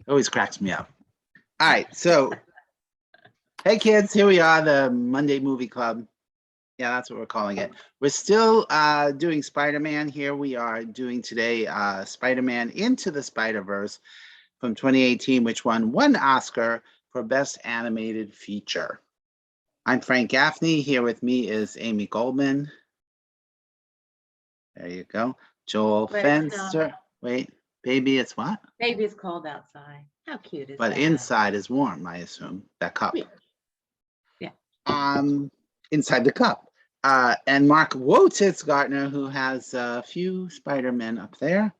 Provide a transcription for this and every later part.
Always cracks me up. All right, so hey kids, here we are, the Monday Movie Club. Yeah, that's what we're calling it. We're still doing Spider-Man. Here we are doing today Spider-Man Into the Spider-Verse from 2018, which won one Oscar for Best Animated Feature. I'm Frank Gaffney. Here with me is Amy Goldman. There you go. Joel Fenster. Wait, baby, it's what? Baby, it's cold outside. How cute is that? But inside is warm, I assume. That cup. Yeah. Inside the cup. And Mark Wotitz Gartner, who has a few Spider-Men up there.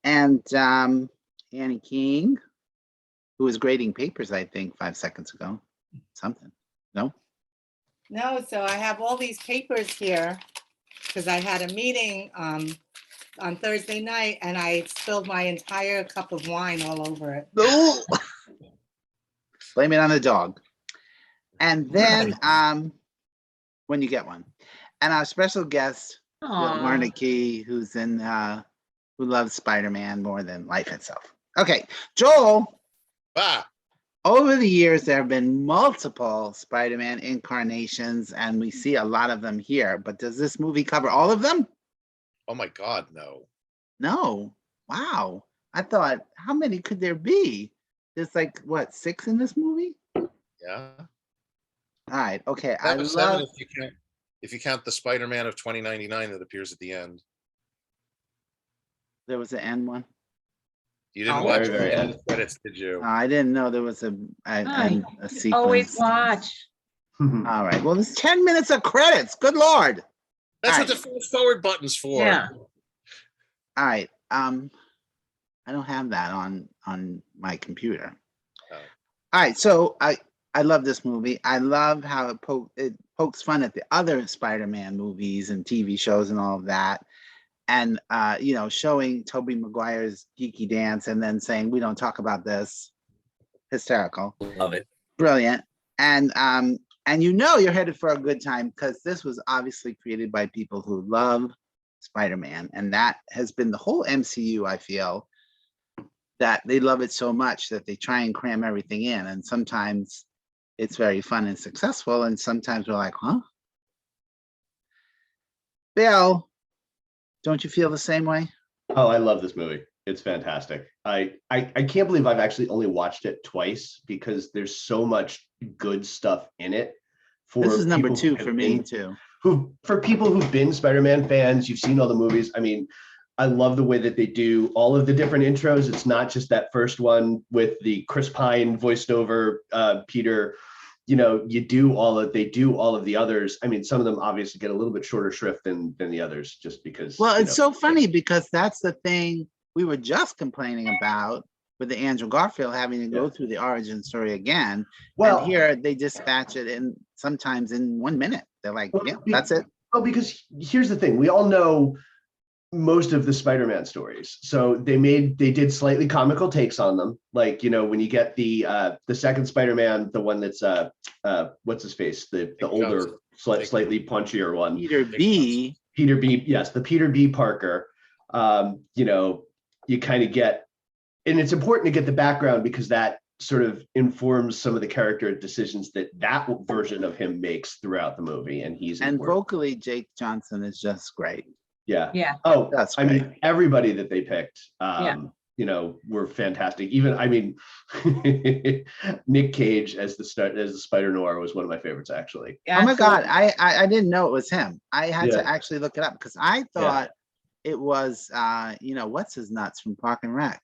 And Annie King, who was grading papers, I think, 5 seconds ago. Something. No? No, so I have all these papers here because I had a meeting on Thursday night and I spilled my entire cup of wine all over it. No. Blame it on the dog. And then when you get one. And our special guest, Lorna Key, who's in who loves Spider-Man more than life itself. Okay, Joel. Over the years, there have been multiple Spider-Man incarnations, and we see a lot of them here. But does this movie cover all of them? Oh my God, no. No. Wow. I thought, how many could there be? There's like, what, 6 in this movie? Yeah. All right. Okay. Seven if you count the Spider-Man of 2099 that appears at the end. There was an end one. You didn't watch the end credits, did you? I didn't know there was a sequence. Always watch. All right. Well, there's 10 minutes of credits. Good Lord. That's what the fast forward button's for. Yeah. All right. I don't have that on my computer. Oh. All right. So I love this movie. I love how it pokes fun at the other Spider-Man movies and TV shows and all of that. And, showing Tobey Maguire's geeky dance and then saying, we don't talk about this. Hysterical. Love it. Brilliant. And you're headed for a good time because this was obviously created by people who love Spider-Man. And that has been the whole MCU, I feel, that they love it so much that they try and cram everything in. And sometimes it's very fun and successful. And sometimes we're like, huh? Bill, don't you feel the same way? Oh, I love this movie. It's fantastic. I can't believe I've actually only watched it twice because there's so much good stuff in it. This is number 2 for me too. For people who've been Spider-Man fans, you've seen all the movies. I mean, I love the way that they do all of the different intros. It's not just that first one with the Chris Pine voiced over Peter. They do all of the others. I mean, some of them obviously get a little bit shorter shrift than the others just because. Well, it's so funny because that's the thing we were just complaining about with the Andrew Garfield having to go through the origin story again. Well, and here they dispatch it sometimes in 1 minute. They're like, that's it. Well, because here's the thing. We all know most of the Spider-Man stories. So they did slightly comical takes on them. Like, when you get the second Spider-Man, the one that's what's his face? The older, slightly punchier one. Peter B. Yes, the Peter B. Parker. You kind of get, and it's important to get the background because that sort of informs some of the character decisions that version of him makes throughout the movie. And vocally, Jake Johnson is just great. Yeah. Yeah. Oh, that's great. I mean, everybody that they picked, were fantastic. Even, Nick Cage as the Spider-Noir was one of my favorites, actually. Oh my God. I didn't know it was him. I had to actually look it up because I thought it was, what's his nuts from Park and Rec?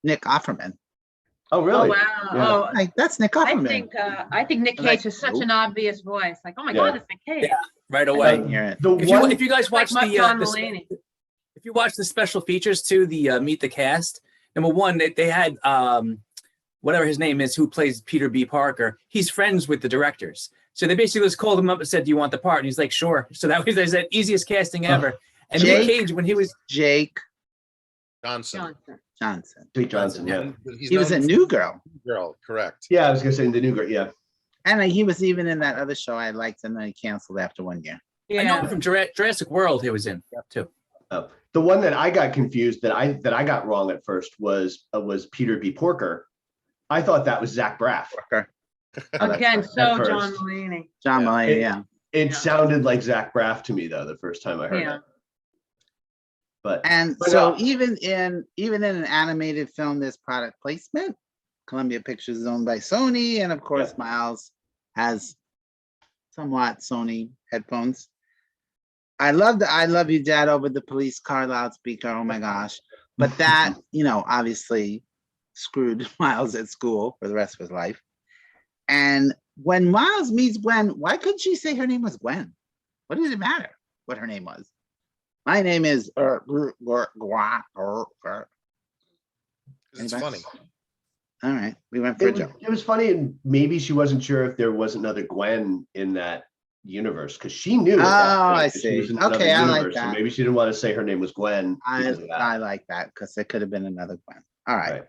Nick Offerman. Oh, really? Oh, wow. Yeah. Oh, Like, that's Nick Offerman. I think Nick Cage is such an obvious voice. Like, oh my God, it's Nick Cage. Yeah, right away. If you guys watch if you watch the special features too, the Meet the Cast, number one, they had whatever his name is, who plays Peter B. Parker. He's friends with the directors. So they basically just called him up and said, do you want the part? And he's like, sure. So that was, they said, easiest casting ever. And Nick Cage, when he was Jake Johnson. Jake Johnson, yeah. He was a New Girl. Correct. Yeah, I was gonna say the New Girl, yeah. And he was even in that other show I liked, and then he canceled after 1 year. I know him from Jurassic World. He was in too. The one that I got confused that I got wrong at first was Peter B. Porker. I thought that was Zach Braff. Porker. Again, at so first. John Mulaney. John Yeah. Mulaney, yeah. It Yeah. sounded like Zach Braff to me though the first time I heard Yeah. it. But And But, so uh, even in an animated film, there's product placement. Columbia Pictures is owned by Sony, and of course, Miles has somewhat Sony headphones. I love the "I love you, Dad" over the police car loudspeaker. Oh my gosh! But that, obviously screwed Miles at school for the rest of his life. And when Miles meets Gwen, why couldn't she say her name was Gwen? What did it matter what her name was? My name is It's Anybody? funny. All right, we went for a joke. it was funny, and maybe she wasn't sure if there was another Gwen in that universe because she knew. at that Oh, point I that she was see. in another Okay, I like universe, so that. maybe she didn't want to say her name was Gwen. I because of that. I like that because it could have been another Gwen. All right. Right.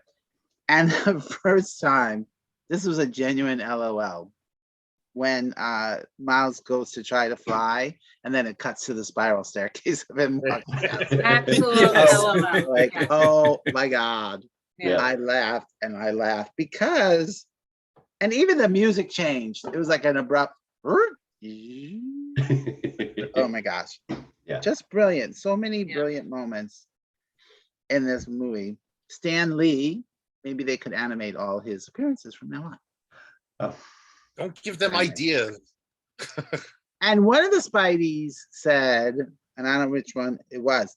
And the first time, this was a genuine LOL when Miles goes to try to fly, and then it cuts to the spiral staircase of him walking down. Absolutely. Yes. LOL. Like, Yes. oh my God. Yeah. I laughed and I laughed because, and even the music changed. It was like an abrupt, oh my gosh. Yeah. Just brilliant. So many Yeah. brilliant moments in this movie. Stan Lee, maybe they could animate all his appearances from now on. Oh, Don't give them ideas. And one of the Spideys said, and I don't know which one it was,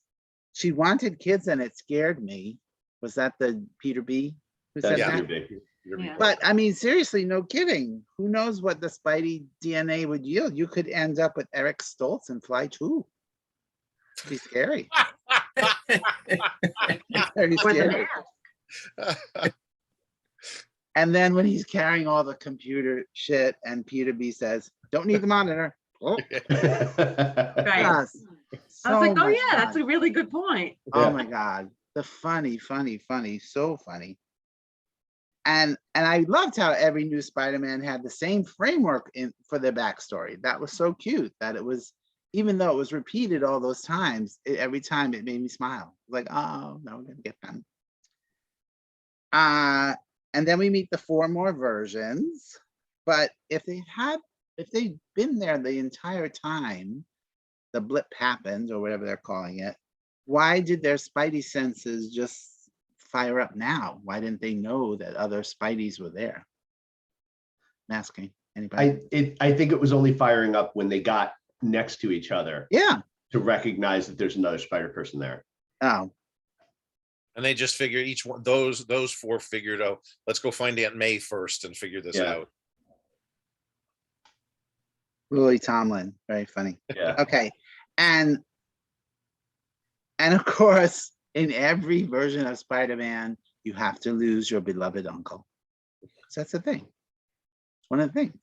she wanted kids and it scared me. Was that the Peter B who said that's that? pretty big. Yeah. But I mean, seriously, no kidding. Who knows what the Spidey DNA would yield? You could end up with Eric Stoltz and Fly 2. It'd be scary. Very With an scary. ass. And then when he's carrying all the computer shit and Peter B says, don't need the monitor. Oh, Right. yes. I was like, So oh much yeah, that's fun. a really good point. Oh Yeah. my God. The funny, so funny. And I loved how every new Spider-Man had the same framework for their backstory. That was so cute that it was, even though it was repeated all those times, every time it made me smile. Like, oh, no, we're gonna get them. And then we meet the 4 more versions. But if they'd been there the entire time, the blip happened or whatever they're calling it, why did their Spidey senses just fire up now? Why didn't they know that other Spideys were there? I'm asking anybody. I think it was only firing up when they got next to each other Yeah. to recognize that there's another spider person there. Oh, And they just figured each one, those 4 figured out, let's go find Aunt May first and figure this Yeah. out. Lily Tomlin, very funny. Yeah. Okay, and of course, in every version of Spider-Man, you have to lose your beloved uncle. So that's the thing. It's one of the things.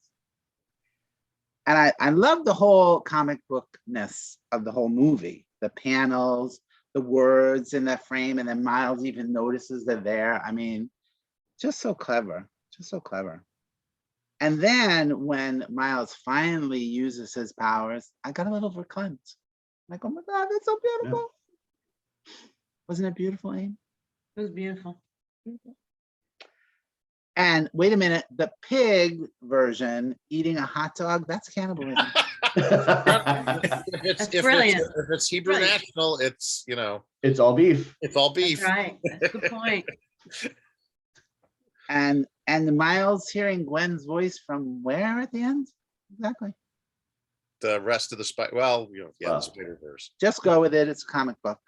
And I love the whole comic bookness of the whole movie, the panels, the words in that frame, and then Miles even notices they're there. I mean, just so clever, just so clever. And then when Miles finally uses his powers, I got a little verklempt. Like, oh my God, that's so beautiful. Wasn't it beautiful, Aim? It was beautiful. And wait a minute, the pig version eating a hot dog, that's cannibalism. That's brilliant. If it's Hebrew Brilliant. National, it's, It's all beef. it's all That's beef. right. That's a good point. And Miles hearing Gwen's voice from where at the end? Exactly. The rest of the Wow. the Spider-Verse. Just go with it. It's a comic book.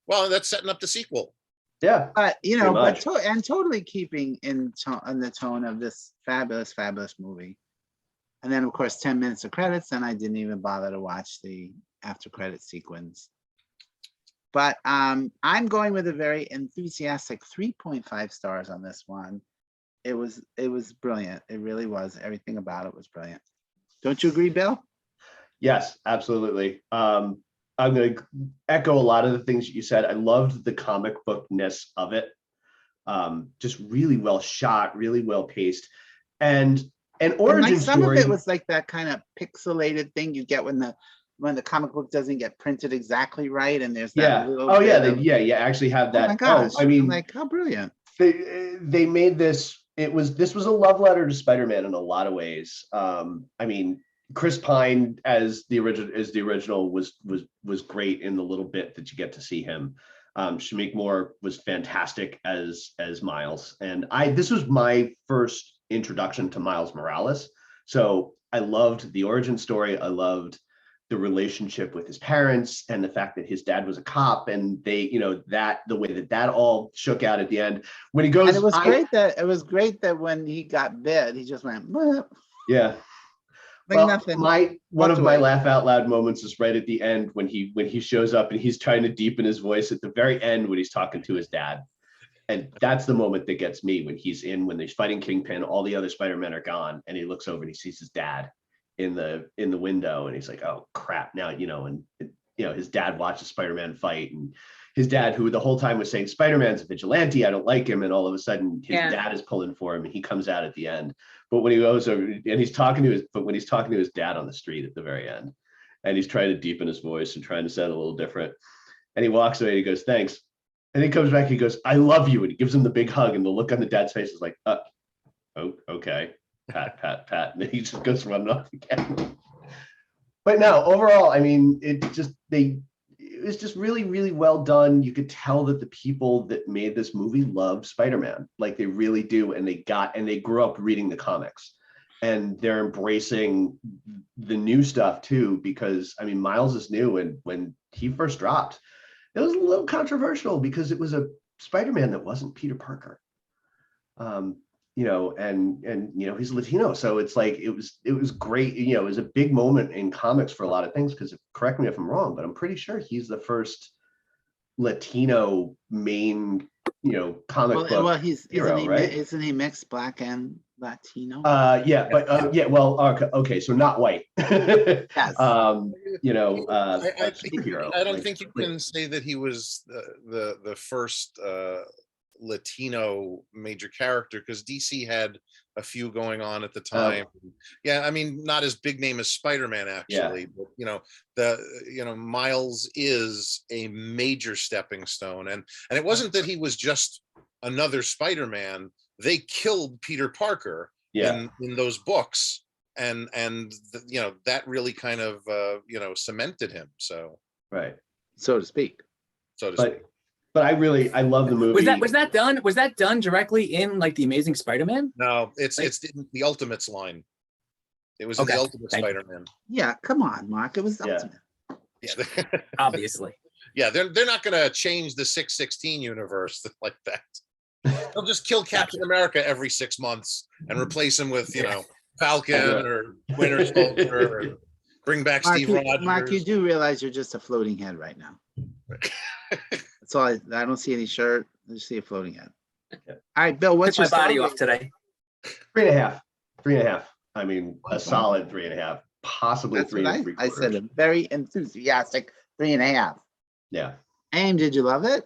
Well, that's setting up the sequel. Yeah. But Pretty much. and totally keeping in the tone of this fabulous, fabulous movie. And then of course 10 minutes of credits, and I didn't even bother to watch the after credit sequence. But I'm going with a very enthusiastic 3.5 stars on this one. It was brilliant. It really was. Everything about it was brilliant. Don't you agree, Bill? Yes, absolutely. I'm going to echo a lot of the things that you said. I loved the comic bookness of it. Just really well shot, really well paced, and an origin Like some story. of it was like that kind of pixelated thing you get when when the comic book doesn't get printed exactly right, and there's Yeah. that little. Oh yeah. bit of- You actually have Oh that. my gosh! I mean, like how brilliant. they made this. This was a love letter to Spider-Man in a lot of ways. I mean, Chris Pine as the original was great in the little bit that you get to see him. Shamik Moore was fantastic as Miles, and this was my first introduction to Miles Morales. So I loved the origin story. I loved the relationship with his parents and the fact that his dad was a cop, and they, the way that all shook out at the end when he goes. And it was great that when he got bit, he just went, "Bleh," Yeah. like Well, nothing. one of my away. laugh out loud moments is right at the end when he shows up and he's trying to deepen his voice at the very end when he's talking to his dad. And that's the moment that gets me when they're fighting Kingpin, all the other Spider-Men are gone, and he looks over and he sees his dad in the window, and he's like, oh crap, now, his dad watches Spider-Man fight, and his dad, who the whole time was saying Spider-Man's a vigilante, I don't like him, and all of a sudden his dad is pulling for him and he comes out at the end. But when he goes over and he's talking to his dad on the street at the very end, and he's trying to deepen his voice and trying to sound a little different, and he walks away and he goes, thanks. And he comes back, he goes, I love you. And he gives him the big hug, and the look on the dad's face is like, oh, okay. Pat. And then he just goes running off again. But no, overall, I mean, it was just really, really well done. You could tell that the people that made this movie love Spider-Man, like they really do. And they grew up reading the comics, and they're embracing the new stuff too, because I mean, Miles is new. And when he first dropped, it was a little controversial because it was a Spider-Man that wasn't Peter Parker. And he's Latino, so it's like it was great. It was a big moment in comics for a lot of things, because correct me if I'm wrong, but I'm pretty sure he's the first Latino main comic book hero, right? Isn't he mixed black and Latino? Okay, so not white. Yes. I superhero. don't think you can say that he was the first Latino major character, because DC had a few going on at the time. I mean, not as big name as Spider-Man actually, but Miles is a major stepping stone, and it wasn't that he was just another Spider-Man. They killed Peter Parker in those books, and that really kind of cemented him, so to speak. But I love the movie. Was that done directly in like the Amazing Spider-Man? No, it's the Ultimates line. It was in the Ultimate Spider-Man. Yeah, come on, Mark. It was Ultimate. Yeah. Obviously. Yeah, they're not going to change the 616 universe like that. They'll just kill Captain America every 6 months and replace him with, Falcon or Winter Soldier, or bring back Steve Rogers. Mark, you do realize you're just a floating head right now. That's all. I don't see any shirt. I just see a floating head. All right, Bill, what's your my body off today? 3.5. 3.5. I mean, a solid 3.5, possibly That's 3 what and 3/4. I said a very enthusiastic 3.5. Yeah. Aim, did you love it?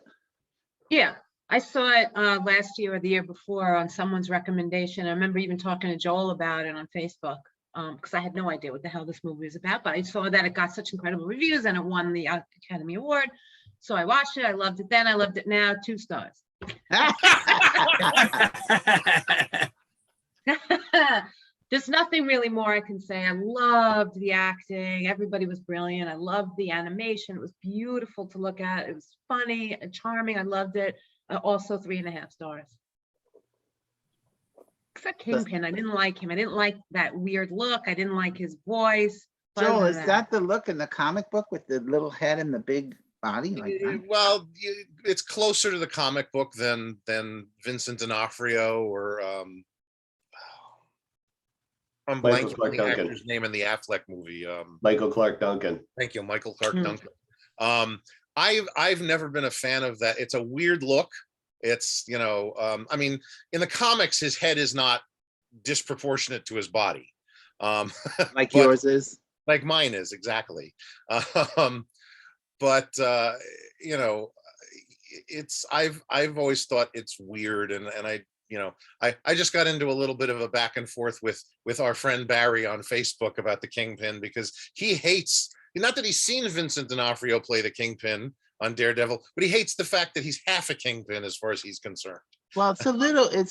Yeah, I saw it last year or the year before on someone's recommendation. I remember even talking to Joel about it on Facebook, because I had no idea what the hell this movie was about, but I saw that it got such incredible reviews and it won the Academy Award. So I watched it. I loved it then. I loved it now. 2 stars. There's nothing really more I can say. I loved the acting. Everybody was brilliant. I loved the animation. It was beautiful to look at. It was funny and charming. I loved it. Also 3.5 stars. Except Kingpin. I didn't like him. I didn't like that weird look. I didn't like his voice. Joel, is that the look in the comic book with the little head and the big body like that? Well, it's closer to the comic book than Vincent D'Onofrio or I'm Michael blanking Clark on the Duncan. actor's name in the Affleck movie. Michael Clark Duncan. Thank you, Michael Clark Duncan. I've never been a fan of that. It's a weird look. It's I mean, in the comics, his head is not disproportionate to his body, like yours is, like mine is exactly. But it's I've always thought it's weird, and I just got into a little bit of a back and forth with our friend Barry on Facebook about the Kingpin, because he hates not that he's seen Vincent D'Onofrio play the Kingpin on Daredevil, but he hates the fact that he's half a Kingpin as far as he's concerned. Well, it's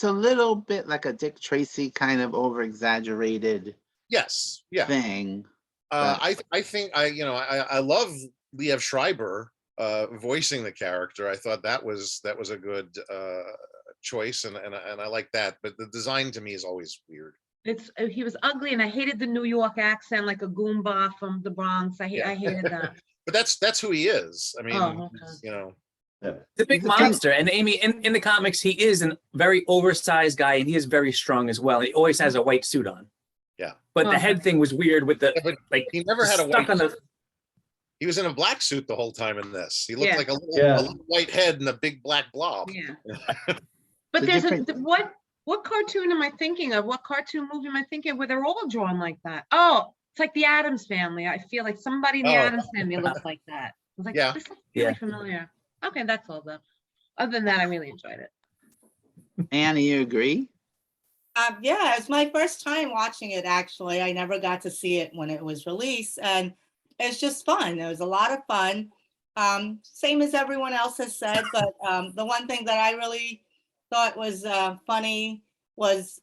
a little bit like a Dick Tracy kind of over exaggerated Yes, yeah. thing. I think I love Liev Schreiber voicing the character. I thought that was a good choice, and I like that. But the design to me is always weird. He was ugly, and I hated the New York accent, like a Goomba from the Bronx. I hated that. But that's who he is. I mean, Okay. you know. The big monster. And Amy, in the comics, he is a very oversized guy, and he is very strong as well. He always has a white suit on. Yeah. But the head thing was weird with the like. He never had a white. On the, he was in a black suit the whole time in this. He looked Yeah. like a little white head and a big black blob. Yeah. But there's what cartoon am I thinking of? What cartoon movie am I thinking of where they're all drawn like that? Oh, it's like the Addams Family. I feel like somebody in the Addams Family looks like that. I was like, this looks really familiar. Okay, that's all though. Other than that, I really enjoyed it. Anna, you agree? Yeah, it was my first time watching it, actually. I never got to see it when it was released, and it's just fun. It was a lot of fun. Same as everyone else has said, but the one thing that I really thought was funny was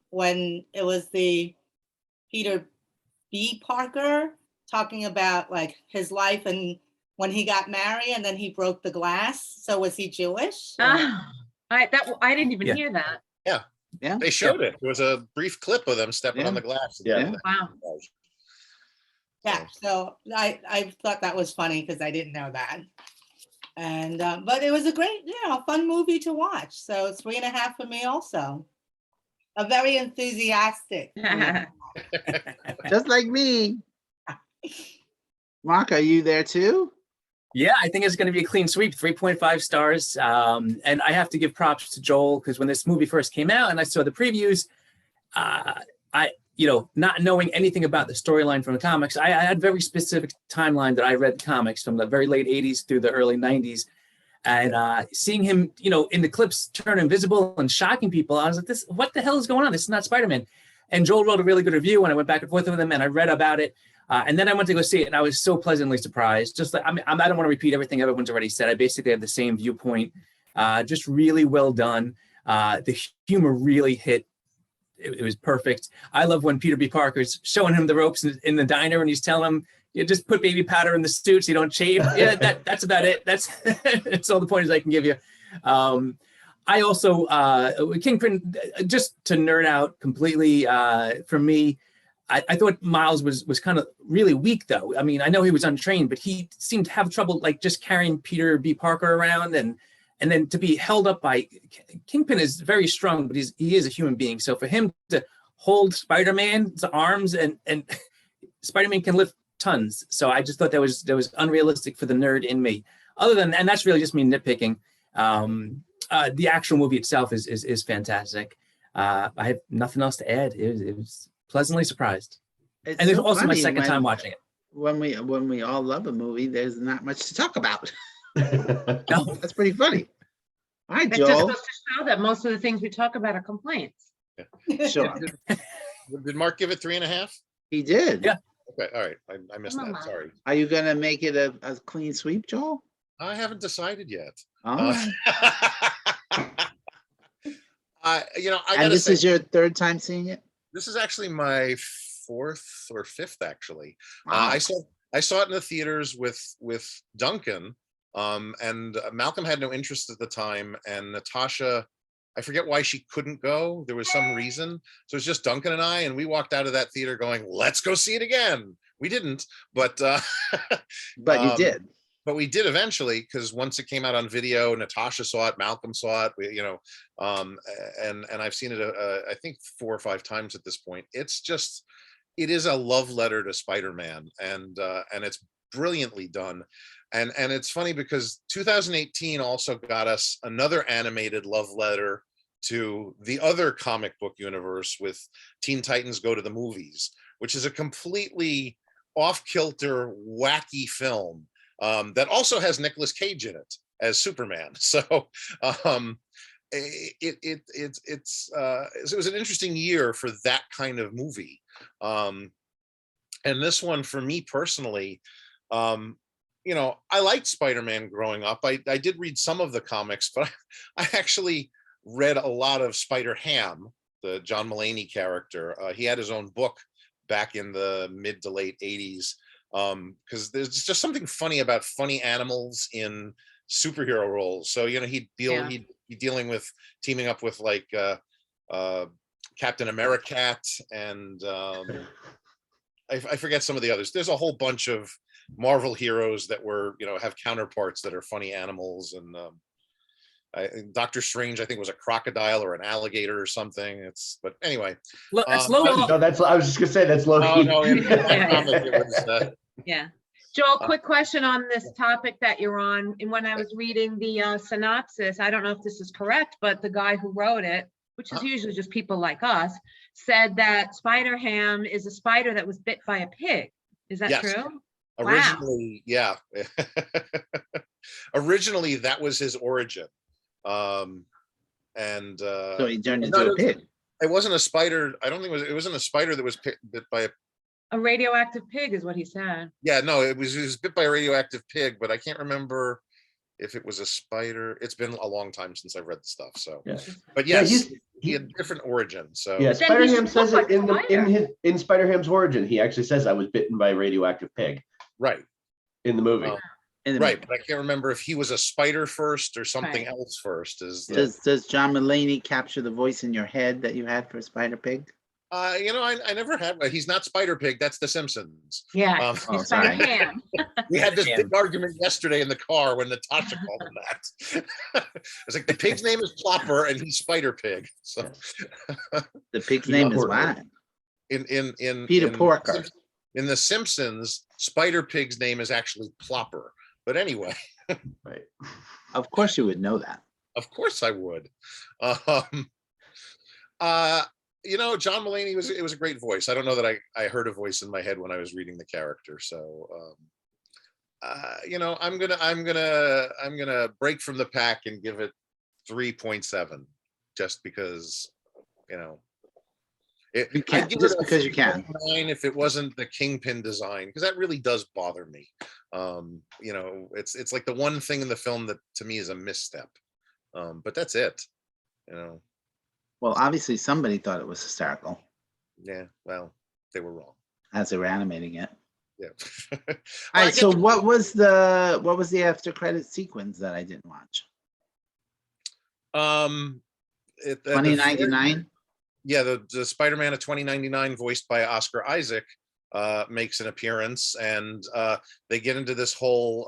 when it was the Peter B. Parker talking about like his life and when he got married and then he broke the glass. So was he Jewish? I didn't even hear that. Yeah. They showed it. There was a brief clip of them stepping on the glass. Yeah. Wow. Yeah, so I thought that was funny because I didn't know that. And but it was a great, fun movie to watch. So 3.5 for me also. A very enthusiastic. Just like me. Mark, are you there too? Yeah, I think it's going to be a clean sweep, 3.5 stars. And I have to give props to Joel because when this movie first came out and I saw the previews, not knowing anything about the storyline from the comics, I had a very specific timeline that I read the comics from the very late 80s through the early 90s. And seeing him, in the clips turn invisible and shocking people, I was like, what the hell is going on? This is not Spider-Man. And Joel wrote a really good review and I went back and forth with him and I read about it. And then I went to go see it and I was so pleasantly surprised. Just like, I don't want to repeat everything everyone's already said. I basically have the same viewpoint. Just really well done. The humor really hit. It was perfect. I love when Peter B. Parker's showing him the ropes in the diner and he's telling him, you just put baby powder in the suit so you don't shave. Yeah, that's about it. That's all the pointers I can give you. I also, Kingpin, just to nerd out completely, for me, I thought Miles was kind of really weak, though. I mean, I know he was untrained, but he seemed to have trouble, like, just carrying Peter B. Parker around. And then to be held up by Kingpin is very strong, but he is a human being. So for him to hold Spider-Man's arms and Spider-Man can lift tons. So I just thought that was unrealistic for the nerd in me. And that's really just me nitpicking. The actual movie itself is fantastic. I have nothing else to add. It was pleasantly surprised. And it's so also my funny second time watching it. When we all love a movie, there's not much to talk about. No. That's pretty funny. All right, That just Joel. goes to show that most of the things we talk about are complaints. Sure. Did Mark give it 3.5? He did. Yeah. Okay, all right. I missed Come on, that. Mark. Sorry. Are you gonna make it a clean sweep, Joel? I haven't decided yet. All right. I And gotta this say, is your third time seeing it? this is actually my 4th or 5th, actually. Wow. I saw it in the theaters with Duncan, and Malcolm had no interest at the time, and Natasha, I forget why she couldn't go. There was some reason. So it's just Duncan and I, and we walked out of that theater going, let's go see it again. We didn't, but But you did. but we did eventually, because once it came out on video, Natasha saw it, Malcolm saw it, and I've seen it I think 4 or 5 times at this point. It is a love letter to Spider-Man, and it's brilliantly done. And it's funny because 2018 also got us another animated love letter to the other comic book universe with Teen Titans Go to the Movies, which is a completely off-kilter, wacky film that also has Nicolas Cage in it as Superman. So it was an interesting year for that kind of movie. And this one, for me personally, you know, I liked Spider-Man growing up. I did read some of the comics, but I actually read a lot of Spider-Ham, the John Mulaney character. He had his own book back in the mid to late 80s. Because there's just something funny about funny animals in superhero roles. So, you know, he'd be dealing with teaming up with like Captain America and I forget some of the others. There's a whole bunch of Marvel heroes that were, you know, have counterparts that are funny animals. And Doctor Strange, I think, was a crocodile or an alligator or something. But anyway. That's Loki. No, I was just gonna say that's Loki. No, in that comic, it was, Yeah. Joel, quick question on this topic that you're on. And when I was reading the synopsis, I don't know if this is correct, but the guy who wrote it, which is usually just people like us, said that Spider-Ham is a spider that was bit by a pig. Is that Yes. true? Originally, yeah. Originally, that was his origin. So he turned into a pig. It wasn't a spider. I don't think it wasn't a spider that was bit by A radioactive pig is what he said. Yeah, no, it was bit by a radioactive pig, but I can't remember if it was a spider. It's been a long time since I've read the stuff. So, Yeah. but yes, he had different origin. So Yeah, But then Spider-Ham he says looked it like in Spider-Ham's origin. He actually says, "I was bitten by a radioactive pig" right, in the movie. right. But I can't remember if he was a spider first or something else first. Does John Mulaney capture the voice in your head that you had for Spider Pig? You know, I never had. He's not Spider Pig. That's The Simpsons. Yeah, Oh, sorry. Spider-Ham. We had this big argument yesterday in the car when Natasha called him that. It's like the pig's name is Plopper and he's Spider Pig. So The pig's name is what? in Peter Porker. In The Simpsons, Spider Pig's name is actually Plopper. But anyway, Right. Of course you would know that. of course I would. You know, John Mulaney was a great voice. I don't know that I heard a voice in my head when I was reading the character. So you know, I'm gonna break from the pack and give it 3.7 just because, you know, You can't, just because you can. 9 if it wasn't the Kingpin design, because that really does bother me. You know, it's like the one thing in the film that to me is a misstep. But that's it, you know. Well, obviously somebody thought it was hysterical Yeah, well, they were wrong. as they were animating it. Yeah. All right. So what was the after credit sequence that I didn't watch? 2099. Yeah, the Spider-Man of 2099, voiced by Oscar Isaac, makes an appearance, and they get into this whole,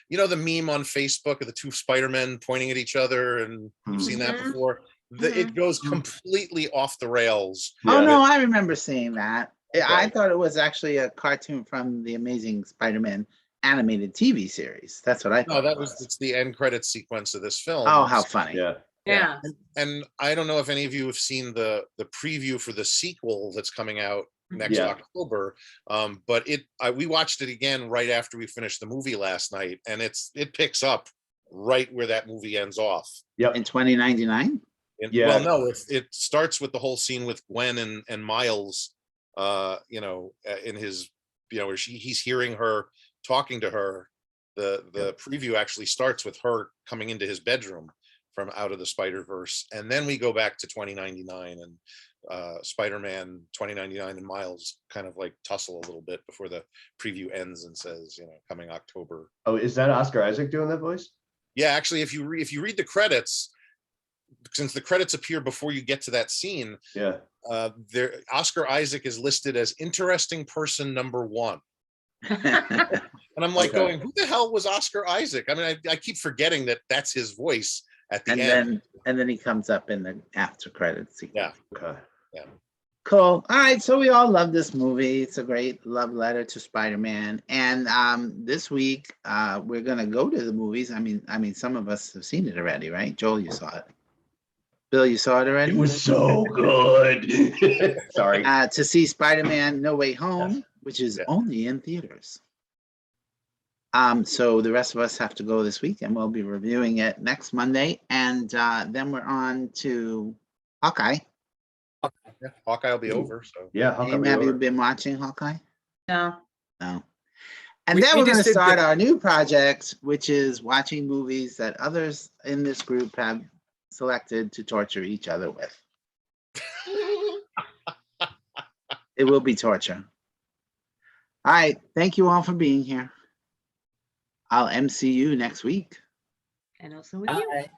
you know, the meme on Facebook of the two Spider-Men pointing at each other, and you've seen that before. It goes completely off the rails. Oh no, I remember seeing that. I Right. thought it was actually a cartoon from the Amazing Spider-Man animated TV series. That's what I thought. No, it's the end credits sequence of this film. Oh, how funny! Yeah. Yeah. And I don't know if any of you have seen the preview for the sequel that's coming out next October, but we watched it again right after we finished the movie last night, and it picks up right where that movie ends off. Yep. In 2099. Yeah. Well, no, it starts with the whole scene with Gwen and Miles, you know, in his, you know, where he's hearing her talking to her. The preview actually starts with her coming into his bedroom from Out of the Spider-Verse, and then we go back to 2099, and Spider-Man 2099 and Miles kind of like tussle a little bit before the preview ends and says, you know, coming October. Oh, is that Oscar Isaac doing that voice? Yeah, actually, if you read the credits, since the credits appear before you get to that scene, Yeah. there Oscar Isaac is listed as interesting person number 1. And I'm like going, who the hell was Oscar Isaac? I mean, I keep forgetting that that's his voice at the end. And then he comes up in the after credits sequence. Yeah. Okay. Yeah. Cool. All right. So we all love this movie. It's a great love letter to Spider-Man. And this week we're gonna go to the movies. I mean, some of us have seen it already, right? Joel, you saw it. Bill, you saw it already? It was so good. Sorry. To see Spider-Man No Way Home, which is only in theaters. So the rest of us have to go this week, and we'll be reviewing it next Monday. And then we're on to Hawkeye. Yeah, Hawkeye will be over. So Yeah. How come Have you been watching Hawkeye? No. No. And We- then we we're going just to did the- start our new project, which is watching movies that others in this group have selected to torture each other with. It will be torture. All right. Thank you all for being here. I'll MC you next week. And also with you. Bye.